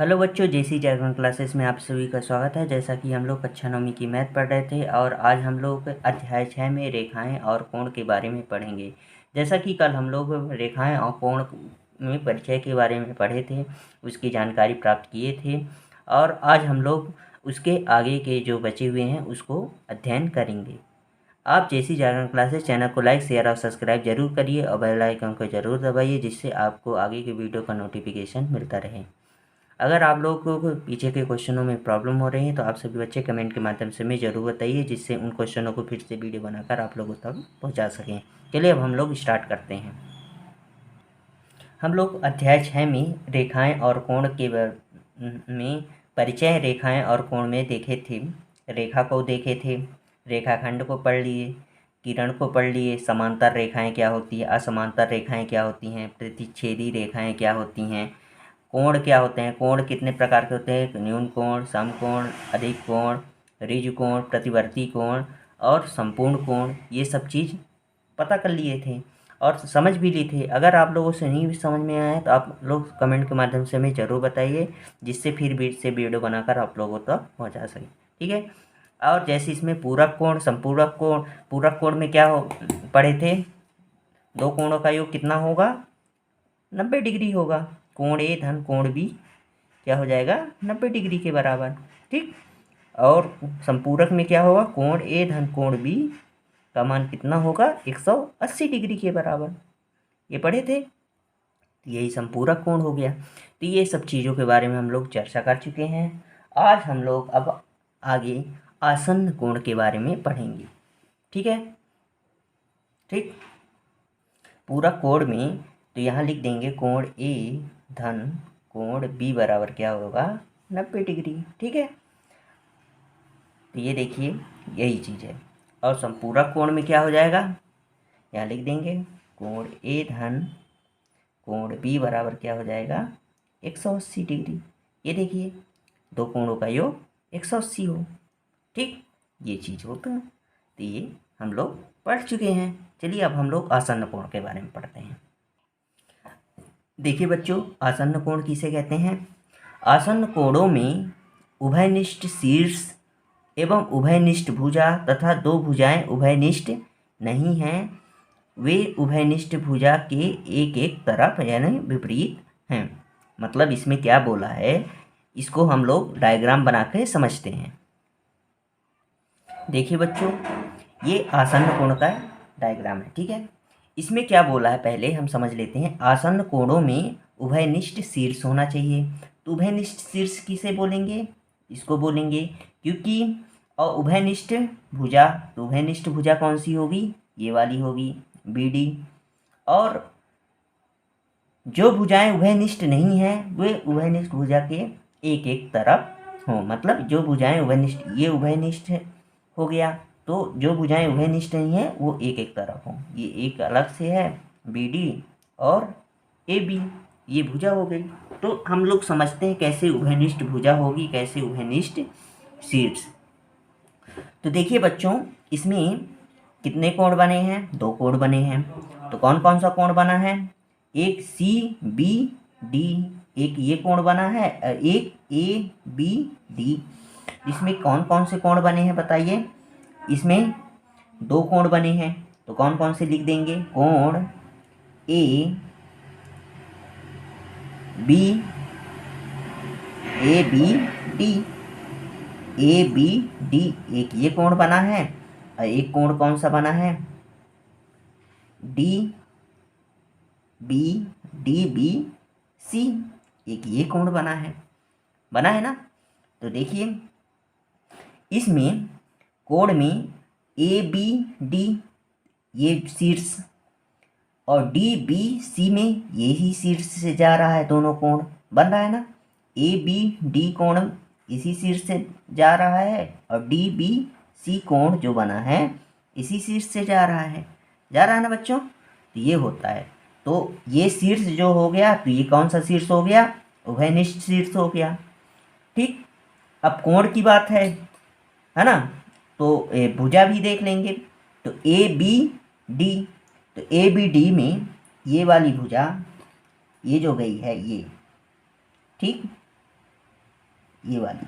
Hello बच्चों, जेसी जागरण classes में आप सभी का स्वागत है। जैसा कि हम लोग कक्षा 9वीं की मैथ पढ़ रहे थे और आज हम लोग अध्याय 6 में रेखाएं और कोण के बारे में पढ़ेंगे। जैसा कि कल हम लोग रेखाएं और कोण में परिचय के बारे में पढ़े थे, उसकी जानकारी प्राप्त किए थे और आज हम लोग उसके आगे के जो बचे हुए हैं उसको अध्ययन करेंगे। आप जेसी जागरण क्लासेस चैनल को लाइक, शेयर और सब्सक्राइब जरूर करिए और बेल आइकन को जरूर दबाइए, जिससे आपको आगे के वीडियो का नोटिफिकेशन मिलता रहे। अगर आप लोगों को पीछे के क्वेश्चनों में प्रॉब्लम हो रही है तो आप सभी बच्चे कमेंट के माध्यम से हमें ज़रूर बताइए, जिससे उन क्वेश्चनों को फिर से वीडियो बनाकर आप लोगों तक पहुंचा सकें। चलिए अब हम लोग स्टार्ट करते हैं। हम लोग अध्याय 6 में रेखाएं और कोण के में परिचय रेखाएं और कोण में देखे थे। रेखा को देखे थे, रेखाखंड को पढ़ लिए, किरण को पढ़ लिए, समांतर रेखाएं क्या होती है, असमांतर रेखाएं क्या होती हैं, प्रतिच्छेदी रेखाएं क्या होती हैं, कोण क्या होते हैं, कोण कितने प्रकार के होते हैं, न्यून कोण, समकोण, अधिक कोण, ऋजु कोण, प्रतिवर्ती कोण और संपूर्ण कोण, ये सब चीज़ पता कर लिए थे और समझ भी लिए थे। अगर आप लोगों से नहीं भी समझ में आया है तो आप लोग कमेंट के माध्यम से हमें ज़रूर बताइए, जिससे फिर से वीडियो बनाकर आप लोगों तक पहुँचा सकें। ठीक है। और जैसे इसमें पूरक कोण, संपूरक कोण, पूरक कोण में क्या पढ़े थे, दो कोणों का योग कितना होगा, 90 डिग्री होगा। कोण ए धन कोण बी क्या हो जाएगा, 90 डिग्री के बराबर। ठीक। और संपूरक में क्या होगा, कोण ए धन कोण बी का मान कितना होगा, 180 डिग्री के बराबर। ये पढ़े थे। तो यही संपूरक कोण हो गया। तो ये सब चीज़ों के बारे में हम लोग चर्चा कर चुके हैं। आज हम लोग अब आगे आसन्न कोण के बारे में पढ़ेंगे। ठीक है। ठीक। पूरा कोण में तो यहाँ लिख देंगे कोण ए धन कोण बी बराबर क्या होगा, 90 डिग्री। ठीक है। तो ये देखिए यही चीज़ है। और संपूरक कोण में क्या हो जाएगा, यहाँ लिख देंगे कोण ए धन कोण बी बराबर क्या हो जाएगा, 180 डिग्री। ये देखिए दो कोणों का योग 180 हो। ठीक। ये चीज़ होता है। तो ये हम लोग पढ़ चुके हैं। चलिए अब हम लोग आसन्न कोण के बारे में पढ़ते हैं। देखिए बच्चों, आसन्न कोण किसे कहते हैं। आसन्न कोणों में उभयनिष्ठ शीर्ष एवं उभयनिष्ठ भुजा तथा दो भुजाएं उभयनिष्ठ नहीं हैं। वे उभयनिष्ठ भुजा के एक एक तरफ यानी विपरीत हैं। मतलब इसमें क्या बोला है, इसको हम लोग डायग्राम बना के समझते हैं। देखिए बच्चों, ये आसन्न कोण का डायग्राम है। ठीक है। इसमें क्या बोला है पहले हम समझ लेते हैं। आसन्न कोणों में उभयनिष्ठ शीर्ष होना चाहिए। तो उभयनिष्ठ शीर्ष किसे बोलेंगे, इसको बोलेंगे, क्योंकि और उभयनिष्ठ भुजा, तो उभयनिष्ठ भुजा कौन सी होगी, ये वाली होगी BD। और जो भुजाएं उभयनिष्ठ नहीं हैं वे उभयनिष्ठ भुजा के एक एक तरफ हों। मतलब जो भुजाएं उभयनिष्ठ, ये उभयनिष्ठ हो गया, तो जो भुजाएं उभयनिष्ठ नहीं हैं वो एक एक तरफ हों। ये एक अलग से है BD और AB, ये भुजा हो गई। तो हम लोग समझते हैं कैसे उभयनिष्ठ भुजा होगी, कैसे उभयनिष्ठ शीर्ष। तो देखिए बच्चों, इसमें कितने कोण बने हैं, दो कोण बने हैं। तो कौन कौन सा कोण बना है, एक CBD, एक ये कोण बना है, एक ABD। इसमें कौन कौन से कोण बने हैं बताइए। इसमें दो कोण बने हैं, तो कौन कौन से लिख देंगे, कोण ABD, एक ये कोण बना है और एक कोण कौन सा बना है, DBC, एक ये कोण बना है ना। तो देखिए इसमें कोण में ABD ये शीर्ष और DBC में ये ही शीर्ष से जा रहा है, दोनों कोण बन रहा है ना। ABD कोण इसी शीर्ष से जा रहा है और DBC कोण जो बना है इसी शीर्ष से जा रहा है ना बच्चों। तो ये होता है। तो ये शीर्ष जो हो गया, तो ये कौन सा शीर्ष हो गया, उभयनिष्ठ शीर्ष हो गया। ठीक। अब कोण की बात है ना, तो भुजा भी देख लेंगे। तो ABD, तो ABD में ये वाली भुजा, ये जो गई है ये, ठीक, ये वाली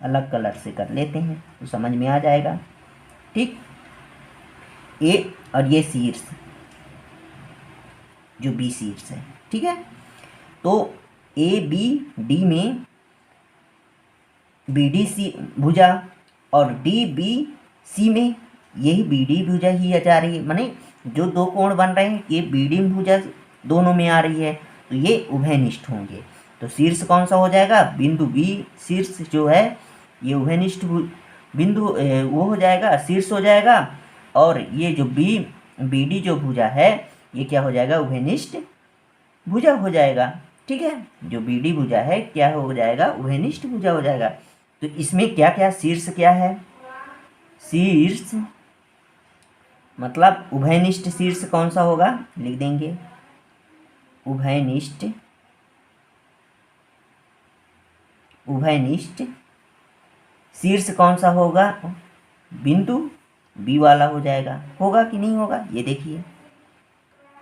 अलग कलर से कर लेते हैं तो समझ में आ जाएगा। ठीक, ए और ये शीर्ष जो बी शीर्ष है, ठीक है। तो ए बी डी में बी डी सी भुजा और डी बी सी में यही बी डी भुजा ही जा रही है, माने जो दो कोण बन रहे हैं ये बी डी भुजा दोनों में आ रही है, तो ये उभयनिष्ठ होंगे। तो शीर्ष कौन सा हो जाएगा, बिंदु बी शीर्ष जो है ये उभयनिष्ठ बिंदु वो हो जाएगा, शीर्ष हो जाएगा। और ये जो बी डी जो भुजा है ये क्या हो जाएगा, उभयनिष्ठ भुजा हो जाएगा। ठीक है, जो बी डी भुजा है क्या हो जाएगा, उभयनिष्ठ भुजा हो जाएगा। तो इसमें क्या क्या शीर्ष क्या है, शीर्ष मतलब उभयनिष्ठ शीर्ष कौन सा होगा, लिख देंगे उभयनिष्ठ शीर्ष कौन सा होगा, बिंदु बी वाला हो जाएगा। होगा कि नहीं होगा ये देखिए।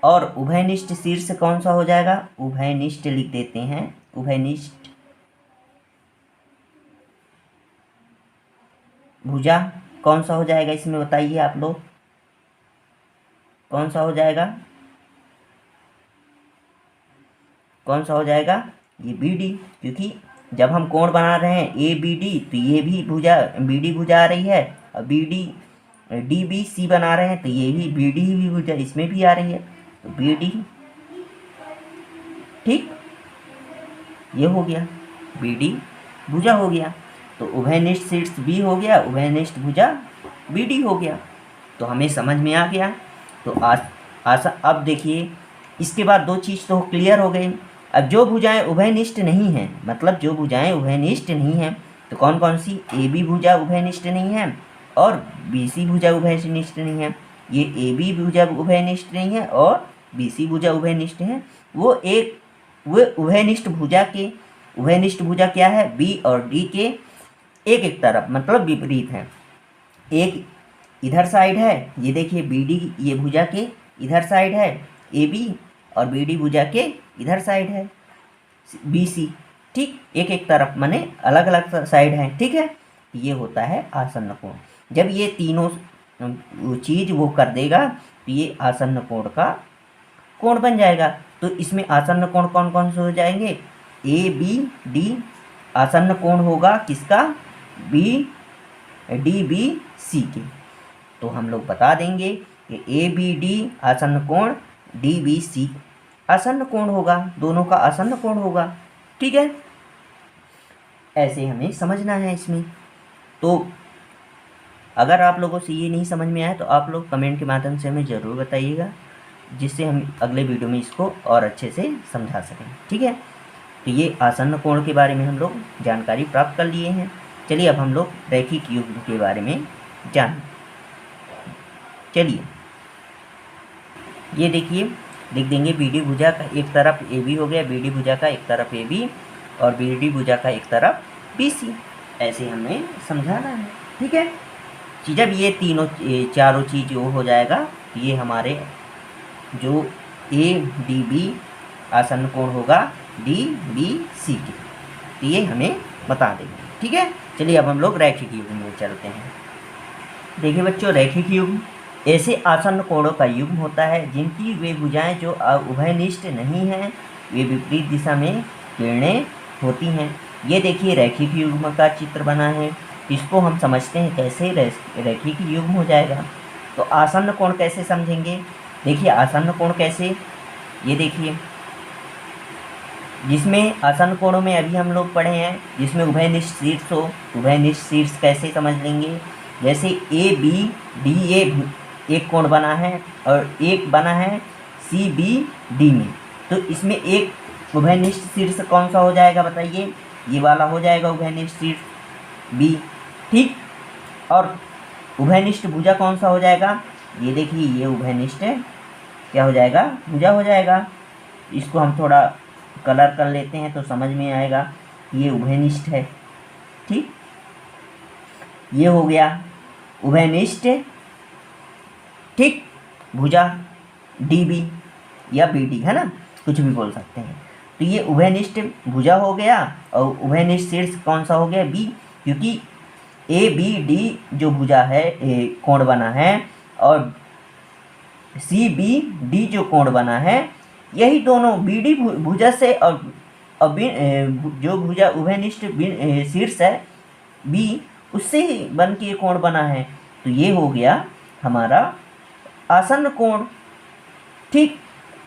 और उभयनिष्ठ शीर्ष कौन सा हो जाएगा, उभयनिष्ठ लिख देते हैं, उभयनिष्ठ भुजा कौन सा हो जाएगा, इसमें बताइए आप लोग कौन सा हो जाएगा, कौन सा हो जाएगा, ये बी डी। क्योंकि जब हम कोण बना रहे हैं ए बी डी तो ये भी भुजा बी डी भुजा आ रही है, और B D D B C बना रहे हैं तो ये भी बी डी भी भुजा इसमें भी आ रही है, तो बी डी। ठीक, ये हो गया बी डी भुजा हो गया। तो उभयनिष्ठ शीर्ष बी हो गया, उभयनिष्ठ भुजा बी डी हो गया। तो हमें समझ में आ गया। तो अब देखिए इसके बाद दो चीज़ तो क्लियर हो गई। अब जो भुजाएं उभयनिष्ठ नहीं हैं, मतलब जो भुजाएं उभयनिष्ठ नहीं हैं तो कौन कौन सी, ए बी भुजा उभयनिष्ठ नहीं है और बी सी भुजा उभयनिष्ठ नहीं है। ये ए बी भुजा उभयनिष्ठ नहीं है और बी सी भुजा उभयनिष्ठ है। वो उभयनिष्ठ भुजा क्या है, बी और डी के एक एक तरफ मतलब विपरीत है। एक इधर साइड है, ये देखिए बी डी ये भुजा के इधर साइड है ए बी, और बी डी भुजा के इधर साइड है बी सी। ठीक, एक एक तरफ माने अलग अलग साइड है। ठीक है, ये होता है आसन्न कोण। जब ये तीनों चीज़ वो कर देगा तो ये आसन्न कोण का कोण बन जाएगा। तो इसमें आसन्न कोण कौन कौन से हो जाएंगे, ए बी डी आसन्न कोण होगा किसका, बी डी बी सी के। तो हम लोग बता देंगे कि ए बी डी आसन्न कोण, डी बी सी आसन्न कोण होगा, दोनों का आसन्न कोण होगा। ठीक है, ऐसे हमें समझना है इसमें। तो अगर आप लोगों से ये नहीं समझ में आया तो आप लोग कमेंट के माध्यम से हमें ज़रूर बताइएगा, जिससे हम अगले वीडियो में इसको और अच्छे से समझा सकें। ठीक है, तो ये आसन्न कोण के बारे में हम लोग जानकारी प्राप्त कर लिए हैं। चलिए अब हम लोग रैखिक युग्म के बारे में जान। चलिए ये देखिए लिख देंगे, बी डी भुजा का एक तरफ ए बी हो गया, बी डी भुजा का एक तरफ ए बी और बी डी भुजा का एक तरफ बी सी। ऐसे हमें समझाना है। ठीक है, जब ये तीनों चारों चीज़ वो हो जाएगा, ये हमारे जो ए डी बी आसन्न कोण होगा डी बी सी के, तो ये हमें बता देंगे। ठीक है, चलिए अब हम लोग रैखिक युग्म में चलते हैं। देखिए बच्चों, रैखिक युग्म ऐसे आसन्न कोणों का युग्म होता है जिनकी वे भुजाएं जो उभयनिष्ठ नहीं हैं, वे विपरीत दिशा में किरणें होती हैं। ये देखिए रैखिक युग्म का चित्र बना है। इसको हम समझते हैं कैसे रैखिक युग्म हो जाएगा। तो आसन्न कोण कैसे समझेंगे, देखिए आसन्न कोण कैसे, ये देखिए जिसमें आसन्न कोणों में अभी हम लोग पढ़े हैं जिसमें उभयनिष्ठ शीर्ष हो, उभयनिष्ठ शीर्ष कैसे समझ लेंगे, जैसे ए बी डी ए एक कोण बना है और एक बना है सी बी डी में, तो इसमें एक उभयनिष्ठ शीर्ष कौन सा हो जाएगा बताइए, ये वाला हो जाएगा उभयनिष्ठ शीर्ष बी। ठीक, और उभयनिष्ठ भुजा कौन सा हो जाएगा, ये देखिए ये उभयनिष्ठ क्या हो जाएगा, भुजा हो जाएगा। इसको हम थोड़ा कलर कर लेते हैं तो समझ में आएगा, ये उभयनिष्ठ है। ठीक, ये हो गया उभयनिष्ठ ठीक भुजा डी बी या बी डी, है ना, कुछ भी बोल सकते हैं। तो ये उभयनिष्ठ भुजा हो गया और उभयनिष्ठ शीर्ष कौन सा हो गया, बी, क्योंकि ए बी डी जो भुजा है कोण बना है और सी बी डी जो कोण बना है, यही दोनों बी डी भुजा से और जो भुजा उभयनिष्ठ शीर्ष है बी, उससे ही बन के कोण बना है। तो ये हो गया हमारा आसन्न कोण। ठीक,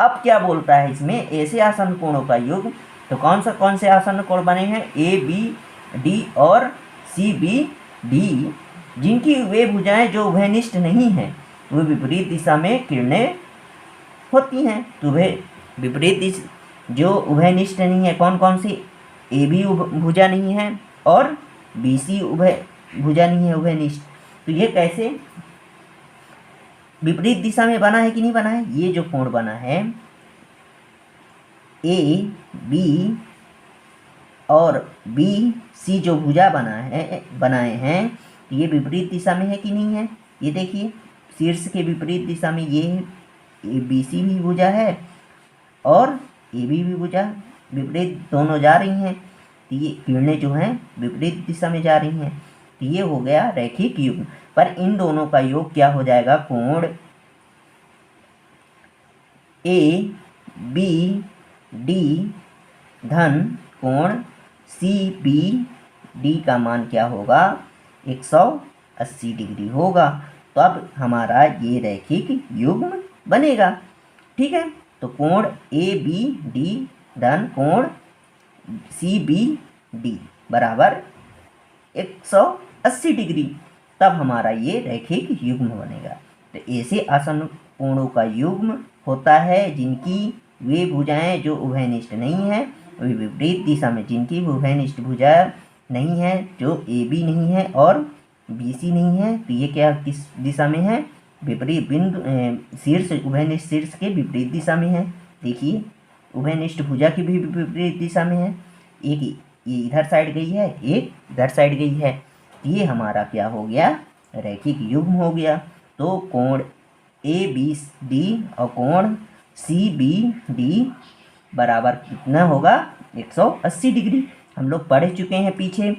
अब क्या बोलता है इसमें, ऐसे आसन्न कोणों का योग। तो कौन से आसन्न कोण बने हैं, ए बी डी और सी बी डी, जिनकी वे भुजाएं जो उभयनिष्ठ नहीं हैं वे विपरीत दिशा में किरणें होती हैं। तो वे विपरीत दिशा जो उभयनिष्ठ नहीं है, कौन सी, ए बी भुजा नहीं है और बी सी उभय भुजा नहीं है उभयनिष्ठ। तो ये कैसे विपरीत दिशा में बना है कि नहीं बना है, ये जो कोण बना है ए बी और बी सी जो भुजा बनाए हैं, तो ये विपरीत दिशा में है कि नहीं है। ये देखिए शीर्ष के विपरीत दिशा में ये ए बी सी भी भुजा है और ए बी भी भुजा, विपरीत दोनों जा रही हैं। तो ये किरणें जो हैं विपरीत दिशा में जा रही हैं। तो ये हो गया रैखिक युग्म। पर इन दोनों का योग क्या हो जाएगा, कोण ए बी डी धन कोण सी बी डी का मान क्या होगा, 180 डिग्री होगा। तो अब हमारा ये रैखिक युग्म बनेगा। ठीक है, तो कोण ए बी डी धन कोण सी बी डी बराबर 180 डिग्री, तब हमारा ये रैखिक युग्म बनेगा। तो ऐसे आसन्न कोणों का युग्म होता है जिनकी वे भुजाएं जो उभयनिष्ठ नहीं है, वे विपरीत दिशा में, जिनकी उभयनिष्ठ भुजा नहीं है, जो ए बी नहीं है और बी सी नहीं है, तो ये क्या किस दिशा में है, विपरीत बिंदु शीर्ष उभयनिष्ठ शीर्ष के विपरीत दिशा में है। देखिए उभयनिष्ठ भुजा की भी विपरीत दिशा में है, एक ये इधर साइड गई है, एक इधर साइड गई है। ये हमारा क्या हो गया, रैखिक युग्म हो गया। तो कोण ए बी डी और कोण सी बी डी बराबर कितना होगा, 180 डिग्री। हम लोग पढ़ चुके हैं पीछे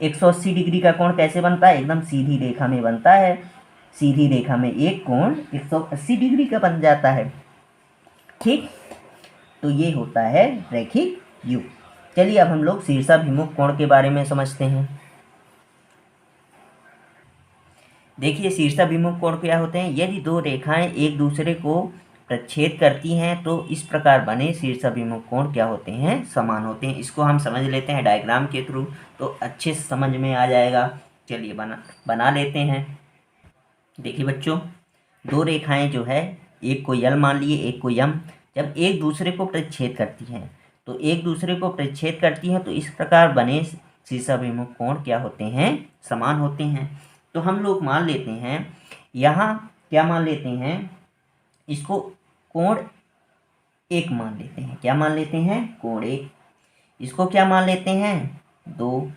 180 डिग्री का कोण कैसे बनता है, एकदम सीधी रेखा में बनता है। सीधी रेखा में एक कोण 180 डिग्री का बन जाता है। ठीक, तो ये होता है रैखिक युग्म। चलिए अब हम लोग शीर्षाभिमुख कोण के बारे में समझते हैं। देखिए शीर्षाभिमुख कोण क्या होते हैं, यदि दो रेखाएं एक दूसरे को प्रच्छेद करती हैं तो इस प्रकार बने शीर्षाभिमुख कोण क्या होते हैं, समान होते हैं। इसको हम समझ लेते हैं डायग्राम के थ्रू, तो अच्छे से समझ में आ जाएगा। चलिए बना लेते हैं। देखिए बच्चों, दो रेखाएं जो है, एक को यल मान लिए, एक को यम, जब एक दूसरे को प्रच्छेद करती हैं तो एक दूसरे को प्रच्छेद करती हैं तो इस प्रकार बने शीर्षाभिमुख कोण क्या होते हैं, समान होते हैं। तो हम लोग मान लेते हैं, यहाँ क्या मान लेते हैं, इसको कोण एक मान लेते हैं। क्या मान लेते हैं, कोण एक। इसको क्या मान लेते हैं, 2।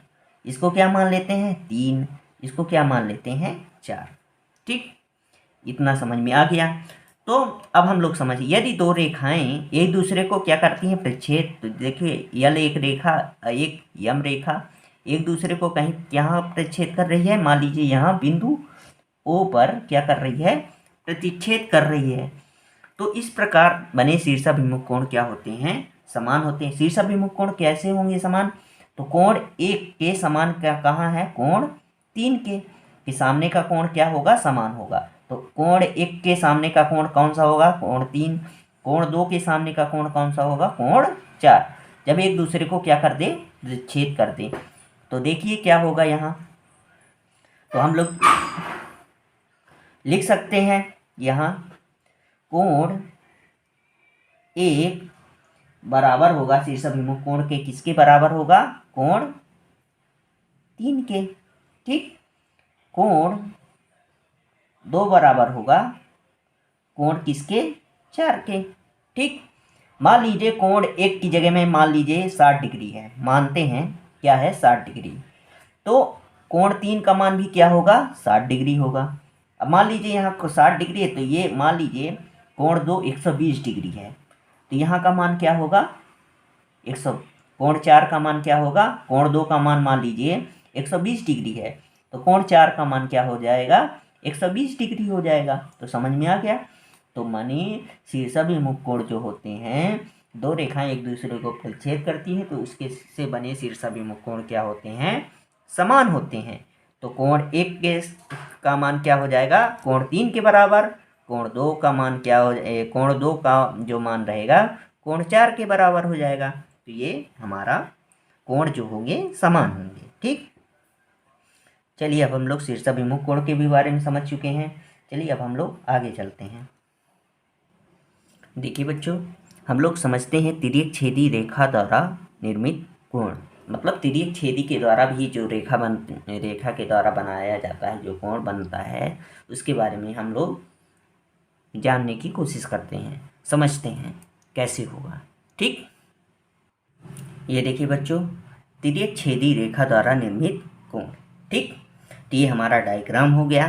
इसको क्या मान लेते हैं, 3। इसको क्या मान लेते हैं, 4। ठीक, इतना समझ में आ गया। तो अब हम लोग समझिए, यदि दो रेखाएं एक दूसरे को क्या करती हैं, प्रच्छेद। तो देखिए यल एक रेखा, एक यम रेखा एक दूसरे को कहीं यहाँ प्रच्छेद कर रही है। मान लीजिए यहाँ बिंदु ओ पर क्या कर रही है, प्रतिच्छेद कर रही है। तो इस प्रकार बने शीर्षाभिमुख कोण क्या होते हैं, समान होते हैं। शीर्षाभिमुख कोण कैसे होंगे समान, तो कोण एक के समान क्या कहाँ है, कोण 3 के सामने का कोण क्या होगा, समान होगा। तो कोण 1 के सामने का कोण कौन सा होगा, कोण 3। कोण 2 के सामने का कोण कौन सा होगा, कोण 4। जब एक दूसरे को क्या कर दे, छेद कर दे, तो देखिए क्या होगा यहाँ। तो हम लोग लिख सकते हैं यहाँ कोण 1 बराबर होगा शीर्षाभिमुख कोण के किसके बराबर होगा, कोण 3 के। ठीक, कोण 2 बराबर होगा कोण किसके, 4 के। ठीक, मान लीजिए कोण 1 की जगह में मान लीजिए 60 डिग्री है, मानते हैं क्या है, 60 डिग्री। तो कोण 3 का मान भी क्या होगा, 60 डिग्री होगा। अब मान लीजिए यहाँ 60 डिग्री है, तो ये मान लीजिए कोण 2 120 डिग्री है, तो यहाँ का मान क्या होगा, 100 कोण 4 का मान क्या होगा, कोण 2 का मान लीजिए 120 डिग्री है, तो कोण 4 का मान क्या हो जाएगा, 120 डिग्री हो जाएगा। तो समझ में आ गया। तो माने शीर्षाभिमुख कोण जो होते हैं, दो रेखाएं एक दूसरे को प्रतिच्छेद करती हैं, तो उसके से बने शीर्षाभिमुख कोण क्या होते हैं, समान होते हैं। तो कोण 1 के का मान क्या हो जाएगा, कोण 3 के बराबर। कोण 2 का मान क्या हो कोण 2 का जो मान रहेगा कोण 4 के बराबर हो जाएगा। तो ये हमारा कोण जो होंगे समान होंगे। ठीक, चलिए अब हम लोग शीर्षाभिमुख कोण के भी बारे में समझ चुके हैं। चलिए अब हम लोग आगे चलते हैं। देखिए बच्चों, हम लोग समझते हैं तिर्यक छेदी रेखा द्वारा निर्मित कोण, मतलब तिर्यक छेदी के द्वारा भी जो रेखा के द्वारा बनाया जाता है, जो कोण बनता है, उसके बारे में हम लोग जानने की कोशिश करते हैं, समझते हैं कैसे होगा। ठीक, ये देखिए बच्चों, तिर्यक छेदी रेखा द्वारा निर्मित कोण। ठीक, तो ये हमारा डायग्राम हो गया।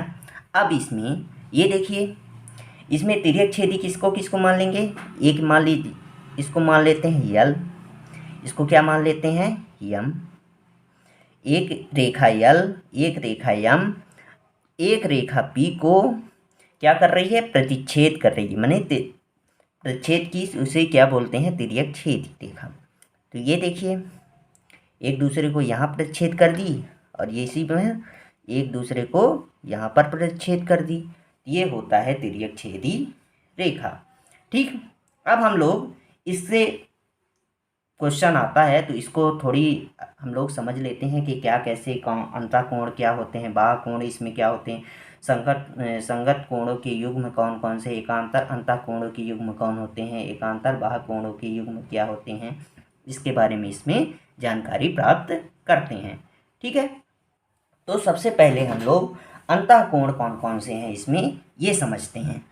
अब इसमें ये देखिए, इसमें तिर्यक छेदी किसको किसको मान लेंगे, एक मान लीजिए, इसको मान लेते हैं यल, इसको क्या मान लेते हैं, यम। एक रेखा यल, एक रेखा यम, एक रेखा पी को क्या कर रही है, प्रतिच्छेद कर रही है, माने प्रतिच्छेद की उसे क्या बोलते हैं, तिर्यक छेदी रेखा। तो ये देखिए, एक दूसरे को यहाँ प्रतिच्छेद कर दी और ये इसी में एक दूसरे को यहाँ पर प्रतिच्छेद कर दी, ये होता है तिर्यक छेदी रेखा। ठीक, अब हम लोग इससे क्वेश्चन आता है तो इसको थोड़ी हम लोग समझ लेते हैं कि क्या कैसे अंतःकोण क्या होते हैं, बाह्य कोण इसमें क्या होते हैं, संगत कोणों के युग्म कौन कौन से, एकांतर अंतःकोणों के युग्म कौन होते हैं, एकांतर बाह्य कोणों के युग्म क्या होते हैं, इसके बारे में इसमें जानकारी प्राप्त करते हैं। ठीक है, तो सबसे पहले हम लोग अंतःकोण कौन कौन से हैं इसमें ये समझते हैं।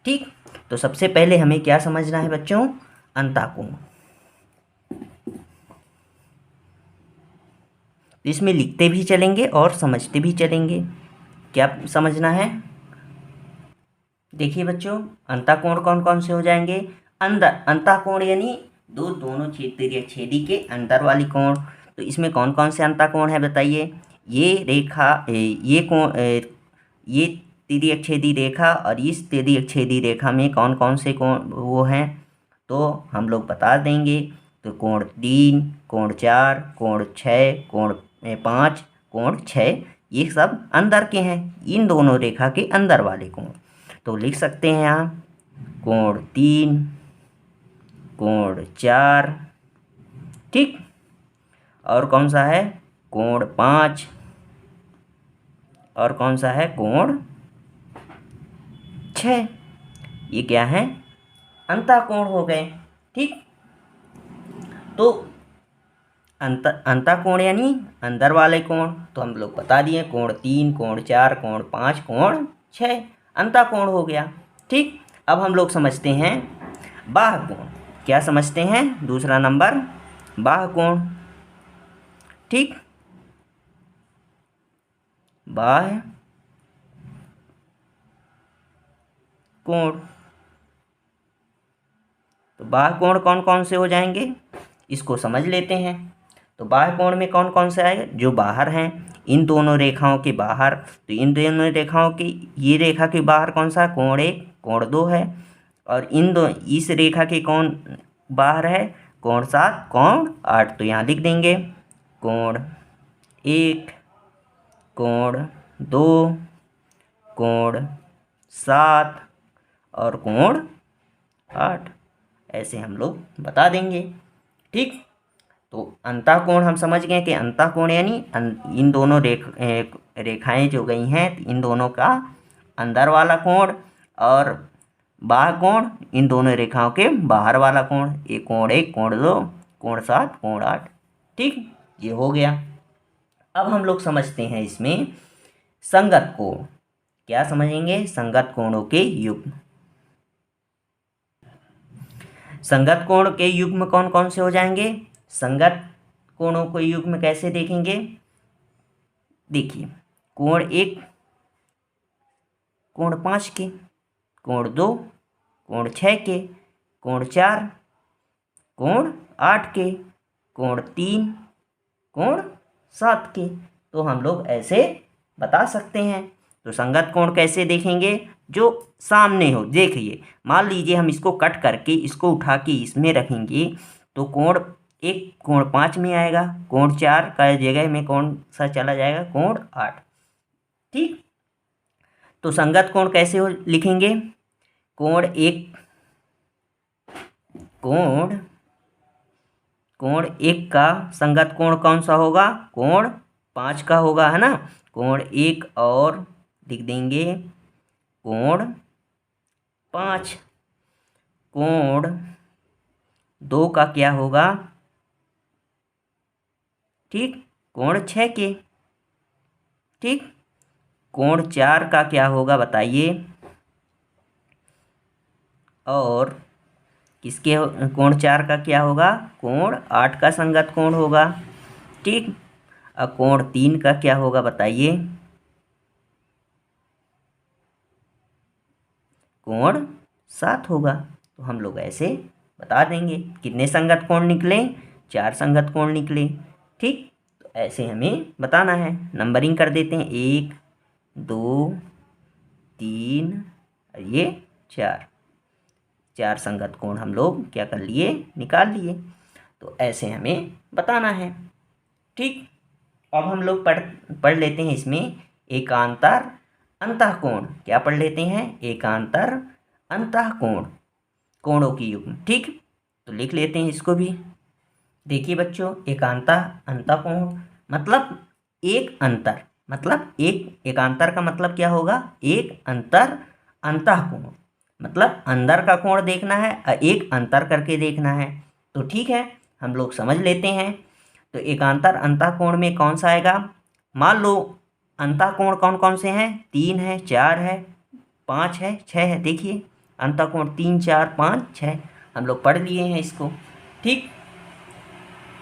ठीक, तो सबसे पहले हमें क्या समझना है बच्चों, अंतःकोण। इसमें लिखते भी चलेंगे और समझते भी चलेंगे। क्या समझना है, देखिए बच्चों, अंतःकोण कौन कौन से हो जाएंगे, अंदर अंतःकोण यानी दोनों तिर्यक छेदी के अंदर वाली कोण। तो इसमें कौन कौन से अंतःकोण है बताइए, ये रेखा ये कोण, ये तिर्यक छेदी रेखा और इस तिर्यक छेदी रेखा में कौन कौन से कोण वो हैं, तो हम लोग बता देंगे। तो कोण 3, कोण 4, कोण 6, कोण 5, कोण 6, ये सब अंदर के हैं, इन दोनों रेखा के अंदर वाले कोण। तो लिख सकते हैं यहाँ कोण 3, कोण 4, ठीक, और कौन सा है कोण 5, और कौन सा है कोण 6। ये क्या है, अंतःकोण हो गए। ठीक, तो अंतःकोण यानी अंदर वाले कोण, तो हम लोग बता दिए कोण 3, कोण 4, कोण 5, कोण 6 अंतःकोण हो गया। ठीक, अब हम लोग समझते हैं बाह्य कोण। क्या समझते हैं, दूसरा नंबर बाह्य कोण। ठीक, बाह्य कोण, तो बाह्य कोण कौन कौन से हो जाएंगे इसको समझ लेते हैं। तो बाह्य कोण में कौन कौन से आएगा, जो बाहर हैं, इन दोनों रेखाओं के बाहर। तो इन दोनों रेखाओं की, ये रेखा के बाहर कौन सा, कोण 1, कोण 2 है, और इस रेखा के कौन बाहर है, कोण 7, कोण 8। तो यहाँ लिख देंगे कोण 1, कोण 2, कोण 7 और कोण 8, ऐसे हम लोग बता देंगे। ठीक, तो अंतःकोण हम समझ गए कि अंतःकोण यानी इन दोनों रेखाएं जो गई हैं, इन दोनों का अंदर वाला कोण, और बाह्य कोण इन दोनों रेखाओं के बाहर वाला कोण, एक कोण 1, कोण 2, कोण 7, कोण 8। ठीक, ये हो गया। अब हम लोग समझते हैं इसमें संगत कोण। क्या समझेंगे, संगत कोणों के युग्म। संगत कोण के युग्म कौन कौन से हो जाएंगे, संगत कोणों को युग्म कैसे देखेंगे, देखिए कोण 1 कोण 5 के, कोण 2 कोण 6 के, कोण 4 कोण 8 के, कोण 3, कोण 7 के। तो हम लोग ऐसे बता सकते हैं। तो संगत कोण कैसे देखेंगे? जो सामने हो। देखिए, मान लीजिए हम इसको कट करके इसको उठा के इसमें रखेंगे तो कोण एक, कोण 5 में आएगा, कोण 4 का जगह में कौन सा चला जाएगा? कोण 8। ठीक। तो संगत कोण कैसे हो लिखेंगे? कोण 1, कोण 1 का संगत कोण कौन सा होगा? कोण 5 का होगा, है ना। कोण 1 और लिख देंगे कोण 5। कोण 2 का क्या होगा? ठीक, कोण 6 के। ठीक। कोण 4 का क्या होगा बताइए? और किसके कोण 4 का क्या होगा? कोण 8 का संगत कोण होगा। ठीक। अब कोण 3 का क्या होगा बताइए? कोण 7 होगा। तो हम लोग ऐसे बता देंगे। कितने संगत कोण निकले? 4 संगत कोण निकले। ठीक। तो ऐसे हमें बताना है। नंबरिंग कर देते हैं, 1 2 3, ये 4 संगत कोण हम लोग क्या कर लिए? निकाल लिए। तो ऐसे हमें बताना है। ठीक। अब हम लोग पढ़ लेते हैं इसमें एकांतर अंतःकोण। क्या पढ़ लेते हैं? एकांतर अंतःकोण, कोणों की युग्म। ठीक। तो लिख लेते हैं इसको भी। देखिए बच्चों, एकांतर अंतःकोण मतलब एक अंतर, मतलब एक, एकांतर का मतलब क्या होगा? एक अंतर, अंतःकोण मतलब अंदर का कोण देखना है और एक अंतर करके देखना है। तो ठीक है, हम लोग समझ लेते हैं। तो एकांतर अंतःकोण में कौन सा आएगा? मान लो अंतःकोण कौन कौन से हैं? 3 है, 4 है, 5 है, 6 है। देखिए, अंतःकोण 3 4 5 6 हम लोग पढ़ लिए हैं इसको। ठीक।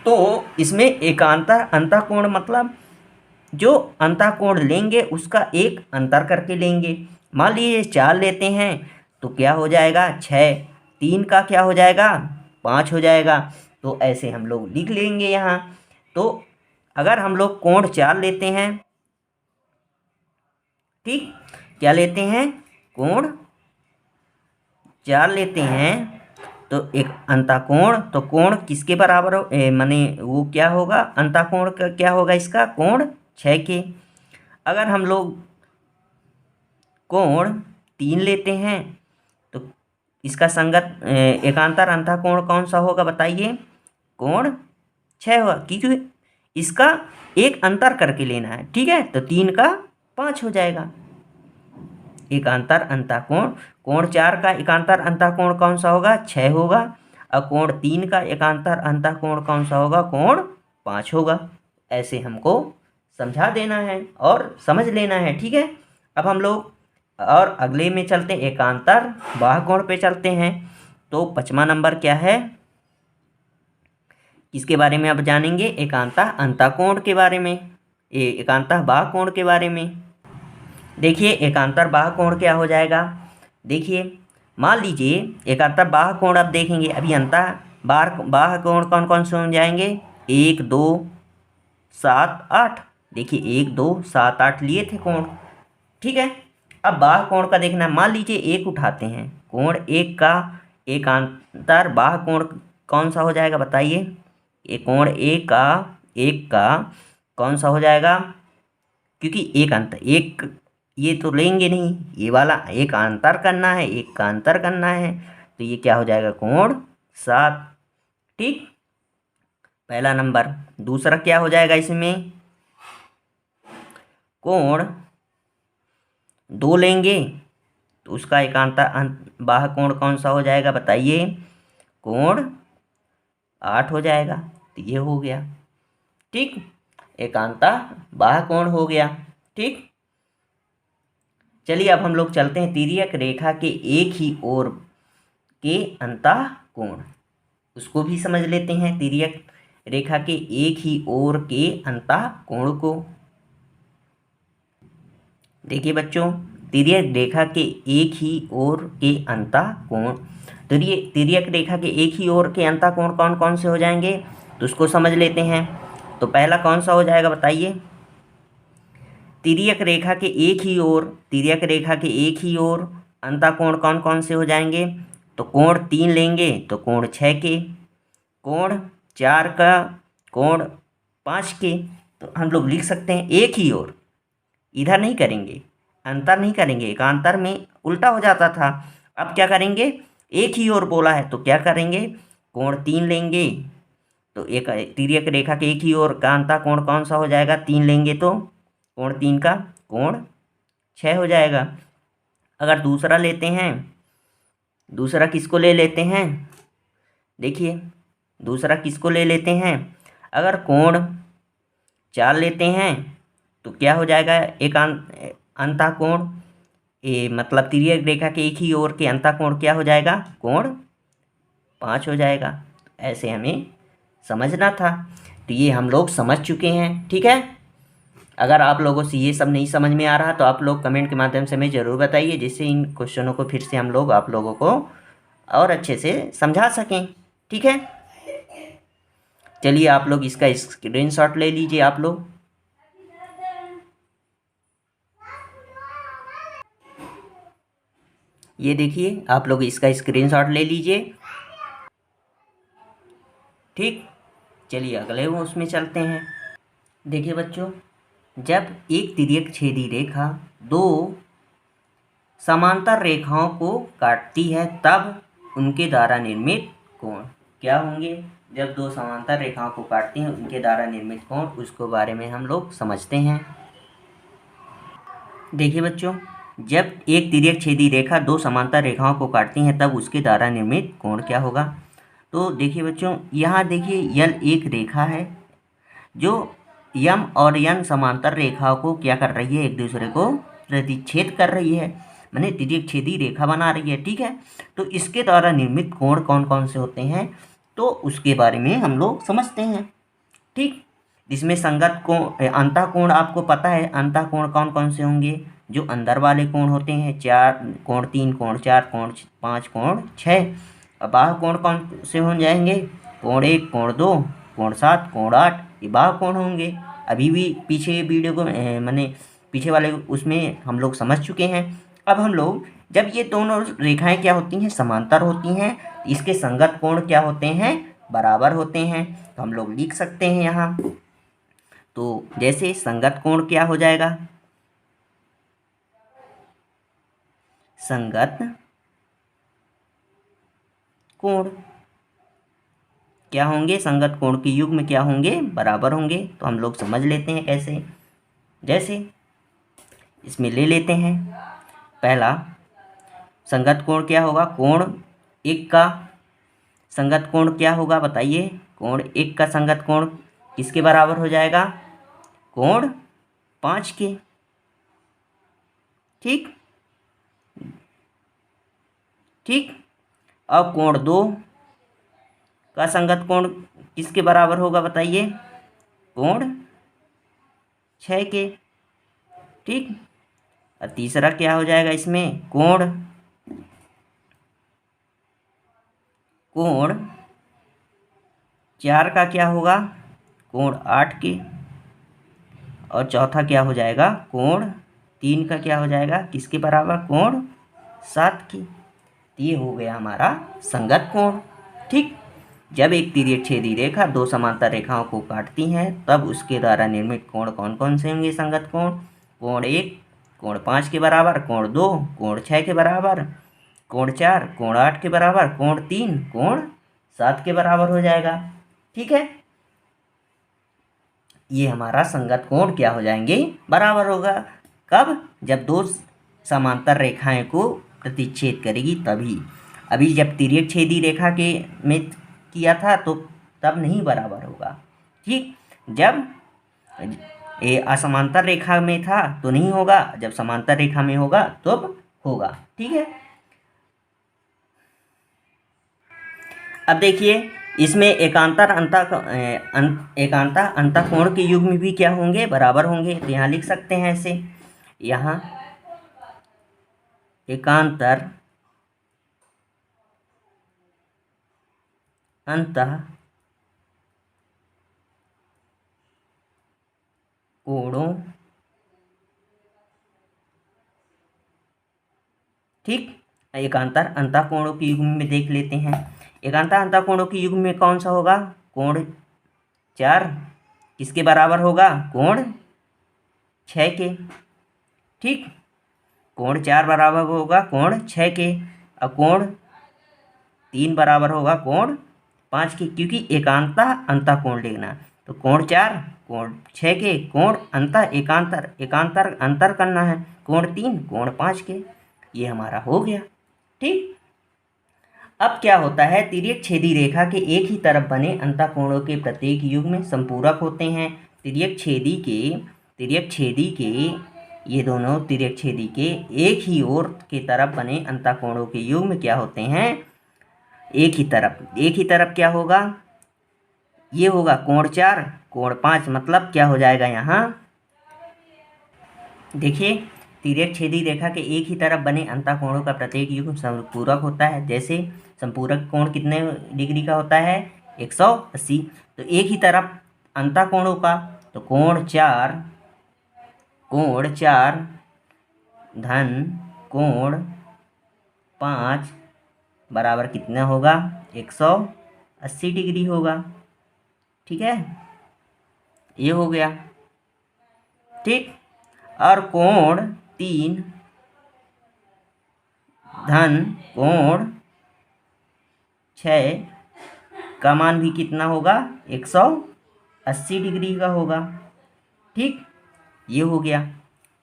तो इसमें एकांतर अंतःकोण मतलब जो अंतःकोण लेंगे उसका एक अंतर करके लेंगे। मान लीजिए 4 लेते हैं तो क्या हो जाएगा? 6। 3 का क्या हो जाएगा? 5 हो जाएगा। तो ऐसे हम लोग लिख लेंगे यहाँ। तो अगर हम लोग कोण 4 लेते हैं, ठीक, क्या लेते हैं? कोण 4 लेते हैं तो एक अंतःकोण, तो कोण किसके बराबर हो? माने वो क्या होगा? अंतःकोण का क्या होगा? इसका कोण 6 के। अगर हम लोग कोण 3 लेते हैं तो इसका संगत एकांतर अंतःकोण कौन सा होगा बताइए? कोण 6 होगा, क्योंकि इसका एक अंतर करके लेना है। ठीक है। तो 3 का 5 हो जाएगा। एकांतर अंतःकोण, कोण 4 का एकांतर अंतःकोण कौन सा होगा? 6 होगा। और कोण 3 का एकांतर अंतःकोण कौन सा होगा? कोण 5 होगा। ऐसे हमको समझा देना है और समझ लेना है। ठीक है। अब हम लोग और अगले में चलते हैं, एकांतर बाह्यकोण पे चलते हैं। तो 5वां नंबर क्या है? किसके बारे में अब जानेंगे? एकांतर अंतःकोण के बारे में, एकांतर बाह्यकोण के बारे में। देखिए, एकांतर बाह्यकोण क्या हो जाएगा? देखिए, मान लीजिए एकांतर बाह्यकोण अब देखेंगे। अभी अंतः बाह्यकोण कौन कौन से हो जाएंगे? 1 2 7 8। देखिए, 1 2 7 8 लिए थे कोण। ठीक है। अब बाह्यकोण का देखना है। मान लीजिए 1 उठाते हैं, कोण 1 का एकांतर बाह्यकोण कौन सा हो जाएगा बताइए? ये कोण 1 का कौन सा हो जाएगा? क्योंकि एक अंतर, एक ये तो लेंगे नहीं, ये वाला एक अंतर करना है, एक का अंतर करना है। तो ये क्या हो जाएगा? कोण 7। ठीक, पहला नंबर। दूसरा क्या हो जाएगा इसमें? कोण 2 लेंगे तो उसका एकांतर बाह्यकोण कौन सा हो जाएगा बताइए? कोण 8 हो जाएगा। तो ये हो गया। ठीक, एकांतर बाह्यकोण हो गया। ठीक, चलिए अब हम लोग चलते हैं तिर्यक रेखा के एक ही ओर के अंतःकोण, उसको भी समझ लेते हैं। तिर्यक रेखा के एक ही ओर के अंतःकोण को देखिए बच्चों, तिर्यक रेखा के एक ही ओर के अंतःकोण, तिर्यक रेखा के एक ही ओर के अंतःकोण कौन कौन से हो जाएंगे, तो उसको समझ लेते हैं। तो पहला कौन सा हो जाएगा बताइए। तिर्यक रेखा के एक ही ओर, तिर्यक रेखा के एक ही ओर अंतःकोण कौन कौन से हो जाएंगे, तो कोण 3 लेंगे तो कोण 6 के, कोण 4 का, कोण 5 के। तो हम लोग लिख सकते हैं एक ही ओर, इधर नहीं करेंगे, अंतर नहीं करेंगे, एकांतर में उल्टा हो जाता था। अब क्या करेंगे, एक ही ओर बोला है तो क्या करेंगे, कोण 3 लेंगे। तो एक तिर्यक रेखा के एक ही ओर का अंतःकोण कौन सा हो जाएगा, 3 लेंगे तो कोण 3 का कोण 6 हो जाएगा। अगर दूसरा लेते हैं, दूसरा किसको ले लेते हैं, देखिए दूसरा किसको ले लेते हैं, अगर कोण 4 लेते हैं तो क्या हो जाएगा, एक अंतःकोण, ये मतलब तिर्यक रेखा के एक ही ओर के अंतःकोण क्या हो जाएगा, कोण 5 हो जाएगा। ऐसे हमें समझना था। तो ये हम लोग समझ चुके हैं, ठीक है। अगर आप लोगों से ये सब नहीं समझ में आ रहा तो आप लोग कमेंट के माध्यम से हमें ज़रूर बताइए, जिससे इन क्वेश्चनों को फिर से हम लोग आप लोगों को और अच्छे से समझा सकें, ठीक है। चलिए आप लोग इसका स्क्रीनशॉट ले लीजिए आप लोग। ये देखिए आप लोग इसका स्क्रीनशॉट ले लीजिए, ठीक। चलिए अगले वो उसमें चलते हैं। देखिए बच्चों, जब एक तिर्यक छेदी रेखा दो समांतर रेखाओं को काटती है तब उनके द्वारा निर्मित कोण क्या होंगे। जब दो समांतर रेखाओं को काटती हैं उनके द्वारा निर्मित कोण, उसको बारे में हम लोग समझते हैं। देखिए बच्चों, जब एक तिर्यक छेदी रेखा दो समांतर रेखाओं को काटती हैं तब उसके द्वारा निर्मित कोण क्या होगा। तो देखिए बच्चों, यहाँ देखिए यल एक रेखा है जो यम और यन समांतर रेखाओं को क्या कर रही है, एक दूसरे को प्रतिच्छेद कर रही है, माने तिर्यक छेदी रेखा बना रही है, ठीक है। तो इसके द्वारा निर्मित कोण कौन कौन से होते हैं, तो उसके बारे में हम लोग समझते हैं, ठीक। इसमें संगत कोण, अंतःकोण आपको पता है, अंतःकोण कौन कौन से होंगे, जो अंदर वाले कोण होते हैं, 4 कोण 3 कोण 4 कोण 5 कोण 6। अब बाह्य कोण कौन से हो जाएंगे, कोण 1 कोण 2 कोण 7 कोण 8, ये बाह्य कोण होंगे। अभी भी पीछे वीडियो को मैंने पीछे वाले उसमें हम लोग समझ चुके हैं। अब हम लोग जब ये दोनों रेखाएं क्या होती हैं, समांतर होती हैं, इसके संगत कोण क्या होते हैं, बराबर होते हैं। तो हम लोग लिख सकते हैं यहाँ, तो जैसे संगत कोण क्या हो जाएगा, संगत कोण क्या होंगे, संगत कोण के युग्म क्या होंगे, बराबर होंगे। तो हम लोग समझ लेते हैं कैसे, जैसे इसमें ले लेते हैं। पहला संगत कोण क्या होगा, कोण 1 का संगत कोण क्या होगा बताइए, कोण 1 का संगत कोण किसके बराबर हो जाएगा, कोण 5 के, ठीक ठीक। अब कोण 2 का संगत कोण किसके बराबर होगा बताइए, कोण 6 के, ठीक। और तीसरा क्या हो जाएगा इसमें, कोण कोण 4 का क्या होगा, कोण 8 के। और चौथा क्या हो जाएगा, कोण 3 का क्या हो जाएगा, किसके बराबर, कोण 7 के। ये हो गया हमारा संगत कोण, ठीक। जब एक तिर्यक छेदी रेखा दो समांतर रेखाओं को काटती है तब उसके द्वारा निर्मित कोण कौन कौन से होंगे, संगत कोण, कोण 1 कोण 5 के बराबर, कोण 2 कोण 6 के बराबर, कोण 4 कोण 8 के बराबर, कोण 3 कोण 7 के बराबर हो जाएगा, ठीक है। ये हमारा संगत कोण क्या हो जाएंगे, बराबर होगा। कब, जब दो समांतर रेखाएं को प्रतिच्छेद करेगी तभी। अभी जब तिर्यक छेदी रेखा के में किया था तो तब नहीं बराबर होगा, ठीक। जब ये असमांतर रेखा में था तो नहीं होगा, जब समांतर रेखा में होगा तब होगा, ठीक है। अब देखिए इसमें एकांतर अंतःकोण के युग्म भी क्या होंगे, बराबर होंगे। तो यहाँ लिख सकते हैं ऐसे, यहाँ एकांतर अंतः कोणों, ठीक। एकांतर अंतः कोणों के युग्म में देख लेते हैं। एकांतर अंतः कोणों के युग्म में कौन सा होगा? कोण 4 किसके बराबर होगा? कोण 6 के, ठीक। कोण 4 बराबर होगा कोण 6 के, और कोण 3 बराबर होगा कोण 5 के, क्योंकि एकांतर अंतः कोण लिखना। तो कोण 4 कोण 6 के, कोण अंतः एकांतर एकांतर अंतर करना है, कोण 3 कोण 5 के। ये हमारा हो गया, ठीक। अब क्या होता है, तिर्यक छेदी रेखा के एक ही तरफ बने अंतःकोणों के प्रत्येक युग्म संपूरक होते हैं। तिर्यक छेदी के ये दोनों तिर्यक छेदी के एक ही ओर के तरफ बने अंतःकोणों के युग्म क्या होते हैं? एक ही तरफ क्या होगा? ये होगा कोण 4 कोण 5, मतलब क्या हो जाएगा यहाँ? देखिए, तिर्यक छेदी रेखा के एक ही तरफ बने अंतःकोणों का प्रत्येक युग्म संपूरक होता है। जैसे संपूरक कोण कितने डिग्री का होता है? 180। तो एक ही तरफ अंतःकोणों का, तो कोण 4 धन कोण 5 बराबर कितना होगा? 180 डिग्री होगा, ठीक है। ये हो गया, ठीक। और कोण 3 धन कोण 6 का मान भी कितना होगा? 180 डिग्री का होगा, ठीक। ये हो गया,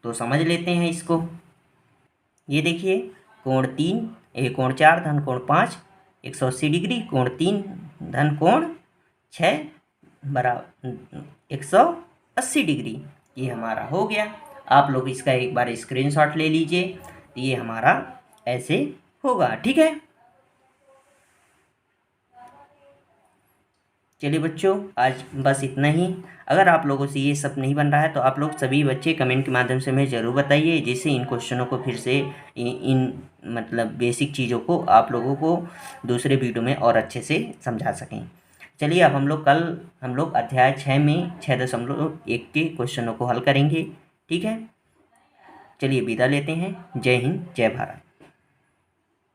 तो समझ लेते हैं इसको। ये देखिए, कोण 4 धन कोण 5 180 डिग्री, कोण 3 धन कोण 6 बराबर 180 डिग्री। ये हमारा हो गया। आप लोग इसका एक बार स्क्रीनशॉट ले लीजिए। ये हमारा ऐसे होगा, ठीक है। चलिए बच्चों, आज बस इतना ही। अगर आप लोगों से ये सब नहीं बन रहा है तो आप लोग सभी बच्चे कमेंट के माध्यम से हमें ज़रूर बताइए, जिससे इन क्वेश्चनों को फिर से इन मतलब बेसिक चीज़ों को आप लोगों को दूसरे वीडियो में और अच्छे से समझा सकें। चलिए, अब हम लोग अध्याय 6 में 6.1 के क्वेश्चनों को हल करेंगे, ठीक है। चलिए विदा लेते हैं। जय हिंद, जय भारत।